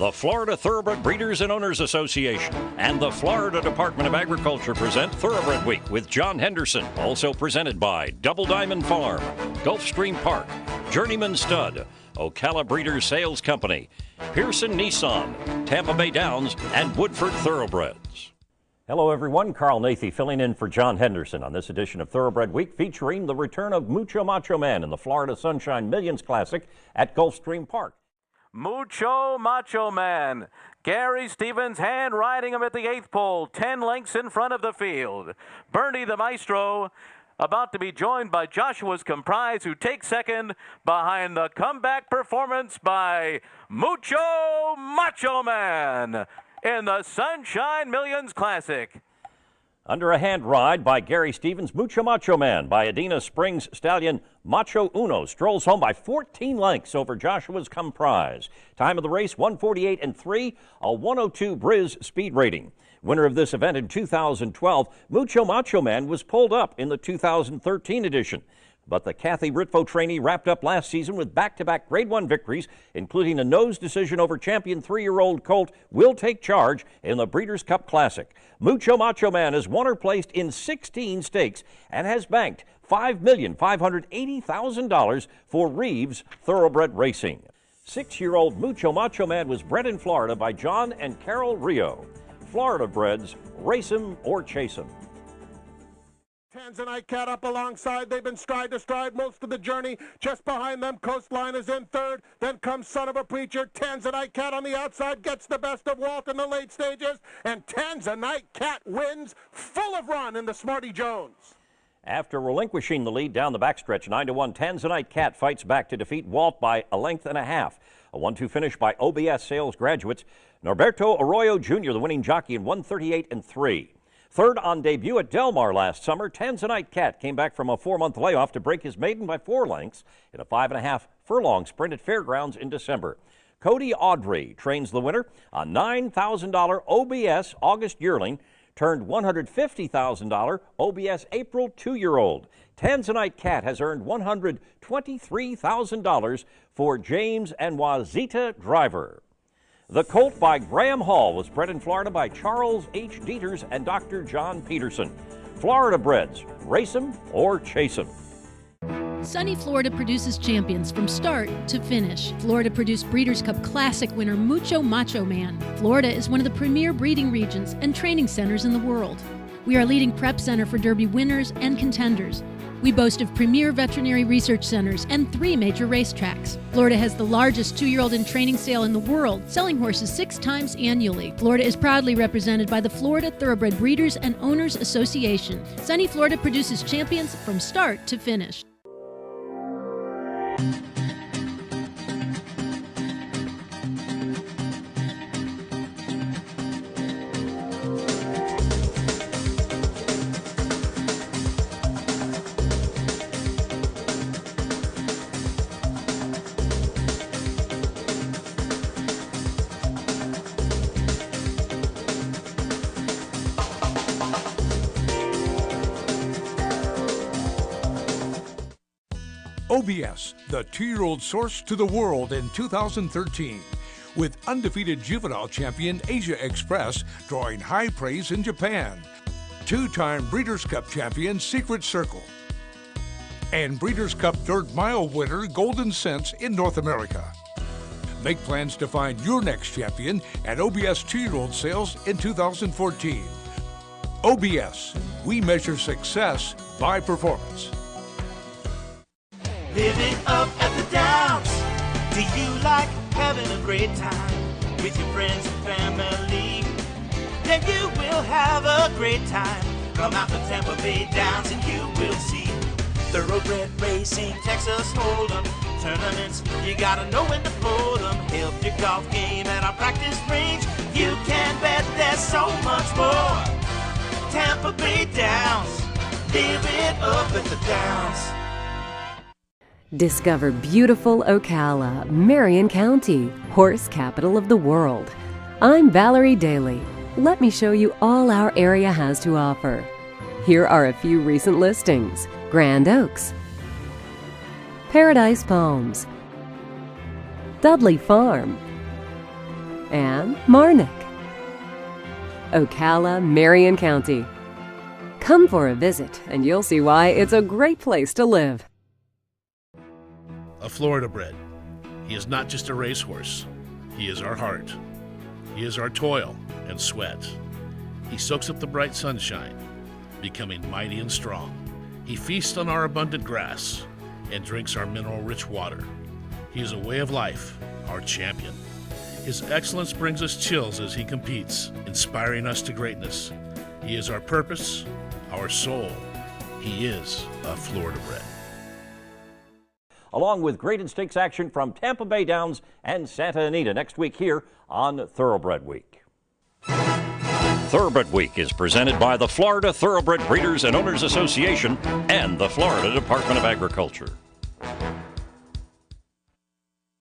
The Florida Thoroughbred Breeders and Owners Association and the Florida Department of Agriculture present Thoroughbred Week with John Henderson. Also presented by Double Diamond Farm, Gulfstream Park, Journeyman Stud, Ocala Breeders Sales Company, Pearson Nissan, Tampa Bay Downs, and Woodford Thoroughbreds. Hello everyone, Carl Nathy filling in for John Henderson on this edition of Thoroughbred Week, featuring the return of Mucho Macho Man in the Florida Sunshine Millions Classic at Gulfstream Park. Mucho Macho Man. Gary Stevens hand riding him at the 8th pole, 10 lengths in front of the field. Bernie the Maestro about to be joined by Joshua's Comprise, who takes second behind the comeback performance by Mucho Macho Man in the Sunshine Millions Classic. Under a hand ride by Gary Stevens, Mucho Macho Man by Adena Springs stallion Macho Uno strolls home by 14 lengths over Joshua's Comprise. Time of the race, 1:48.3, a 1:02 Briz speed rating. Winner of this event in 2012, Mucho Macho Man was pulled up in the 2013 edition. But the Kathy Ritvo trainee wrapped up last season with back-to-back Grade 1 victories, including a nose decision over champion 3-year-old colt Will Take Charge in the Breeders' Cup Classic. Mucho Macho Man has won or placed in 16 stakes and has banked $5,580,000 for Reeves Thoroughbred Racing. 6-year-old Mucho Macho Man was bred in Florida by John and Carol Rio. Florida breds, race 'em or chase 'em. Tanzanite Cat up alongside. They've been stride to stride most of the journey. Just behind them, Coastline is in third. Then comes Son of a Preacher. Tanzanite Cat on the outside gets the best of Walt in the late stages. And Tanzanite Cat wins full of run in the Smarty Jones. After relinquishing the lead down the backstretch, 9-1, Tanzanite Cat fights back to defeat Walt by a length and a half. A 1-2 finish by OBS Sales graduates. Norberto Arroyo Jr., the winning jockey, in 1:38.3. Third on debut at Del Mar last summer, Tanzanite Cat came back from a 4-month layoff to break his maiden by 4 lengths in a 5.5 furlong sprint at Fairgrounds in December. Cody Audrey trains the winner, a $9,000 OBS August yearling, turned $150,000 OBS April 2-year-old. Tanzanite Cat has earned $123,000 for James and Wazita Driver. The colt by Graham Hall was bred in Florida by Charles H. Dieters and Dr. John Peterson. Florida breds, race 'em or chase 'em. Sunny Florida produces champions from start to finish. Florida produced Breeders' Cup Classic winner Mucho Macho Man. Florida is one of the premier breeding regions and training centers in the world. We are a leading prep center for Derby winners and contenders. We boast of premier veterinary research centers and 3 major racetracks. Florida has the largest 2-year-old in training sale in the world, selling horses 6 times annually. Florida is proudly represented by the Florida Thoroughbred Breeders and Owners Association. Sunny Florida produces champions from start to finish. OBS, the 2-year-old source to the world in 2013, with undefeated juvenile champion Asia Express drawing high praise in Japan, 2-time Breeders' Cup champion Secret Circle, and Breeders' Cup 3rd mile winner Golden Sense in North America. Make plans to find your next champion at OBS 2-year-old sales in 2014. OBS, we measure success by performance. Living up at the Downs. Do you like having a great time with your friends and family? Then you will have a great time. Come out to Tampa Bay Downs and you will see Thoroughbred racing, Texas Hold'em, tournaments. You gotta know when to pull them. Help your golf game at our practice range. You can bet there's so much more. Tampa Bay Downs. Live it up at the Downs. Discover beautiful Ocala, Marion County, horse capital of the world. I'm Valerie Daly. Let me show you all our area has to offer. Here are a few recent listings: Grand Oaks, Paradise Palms, Dudley Farm, and Marnik. Ocala, Marion County. Come for a visit and you'll see why it's a great place to live. A Thoroughbred. He is not just a racehorse. He is our heart. He is our toil and sweat. He soaks up the bright sunshine, becoming mighty and strong. He feasts on our abundant grass and drinks our mineral-rich water. He is a way of life, our champion. His excellence brings us chills as he competes, inspiring us to greatness. He is our purpose, our soul. He is a Thoroughbred. Along with graded stakes action from Tampa Bay Downs and Santa Anita next week here on Thoroughbred Week. Thoroughbred Week is presented by the Florida Thoroughbred Breeders and Owners Association and the Florida Department of Agriculture.